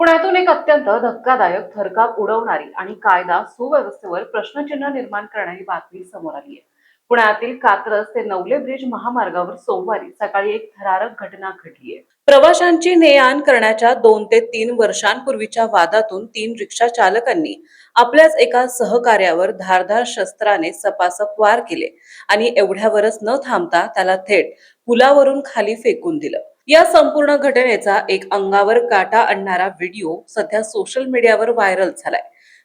पुण्यातून एक अत्यंत धक्कादायक, थरकाप उडवणारी आणि कायदा सुव्यवस्थेवर प्रश्नचिन्ह निर्माण करणारी बातमी समोर आली आहे. पुण्यातील कात्रज ते नवले ब्रिज महामार्गावर सोमवारी सकाळी एक थरारक घटना घडली आहे. प्रवाशांची ने-आण करण्याच्या 2 ते 3 वर्षांपूर्वीच्या वादातून 3 रिक्षा चालकांनी आपल्याच एका सहकार्यावर धारदार शस्त्राने सपासप वार केले आणि एवढ्यावरच न थांबता त्याला थेट पुलावरून खाली फेकून दिलं. या संपूर्ण घटनेचा एक अंगावर काटा आणणारा व्हिडिओ सध्या सोशल मीडियावर व्हायरल झालाय.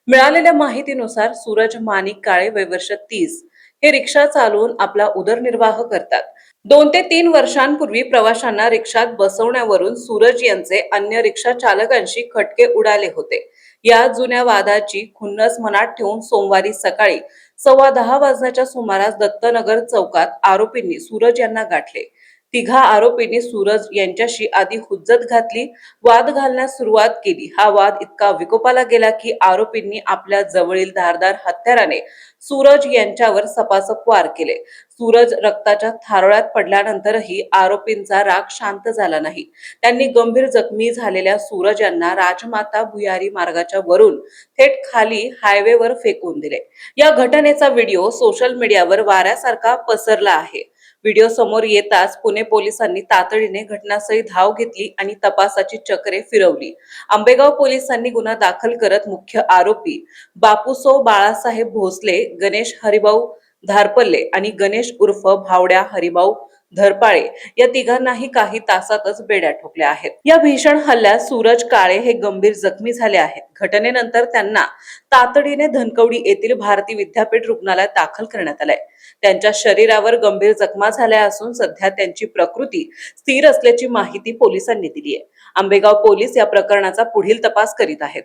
मिळालेल्या माहितीनुसार सूरज माणिक काळे वय वर्ष 30 हे रिक्षा चालवून आपला उदरनिर्वाह करतात. 2 ते 3 वर्षांपूर्वी प्रवाशांना रिक्षात बसवण्यावरून सूरज यांचे अन्य रिक्षा चालकांशी खटके उडाले होते. या जुन्या वादाची खुन्नस मनात ठेवून सोमवारी सकाळी 10:15 वाजण्याच्या सुमारास दत्तनगर चौकात आरोपींनी सूरज यांना गाठले. तिघा आरोपींनी सूरज यांच्याशी आधी हुज्जत घातली, वाद घालण्यास सुरुवात केली. हा वाद इतका विकोपाला गेला की आरोपींनी आपल्या जवळील धारदार हत्याराने सूरज यांच्यावर सपासप वार केले. सूरज रक्ताच्या थारोळ्यात पडल्यानंतरही आरोपींचा राग शांत झाला नाही. त्यांनी गंभीर जखमी झालेल्या सूरज यांना राजमाता भुयारी मार्गाच्या वरून थेट खाली हायवेवर फेकून दिले. या घटनेचा व्हिडिओ सोशल मीडियावर वाऱ्यासारखा पसरला आहे. व्हिडिओ समोर येताच पुणे पोलिसांनी तातडीने घटनास्थळी धाव घेतली आणि तपासाची चक्रे फिरवली. आंबेगाव पोलिसांनी गुन्हा दाखल करत मुख्य आरोपी बापूसो बाळासाहेब भोसले, गणेश हरिभाऊ धारपल्ले आणि गणेश उर्फ भावड्या हरिभाऊ धरपाळे या तिघांनाही काही तासातच बेड्या ठोकल्या आहेत. या भीषण हल्ल्यात सूरज काळे हे गंभीर जखमी झाले आहेत. घटनेनंतर त्यांना तातडीने धनकवडी येथील भारती विद्यापीठ रुग्णालयात दाखल करण्यात आलंय. त्यांच्या शरीरावर गंभीर जखमा झाल्या असून सध्या त्यांची प्रकृती स्थिर असल्याची माहिती पोलिसांनी दिली आहे. आंबेगाव पोलीस या प्रकरणाचा पुढील तपास करीत आहेत.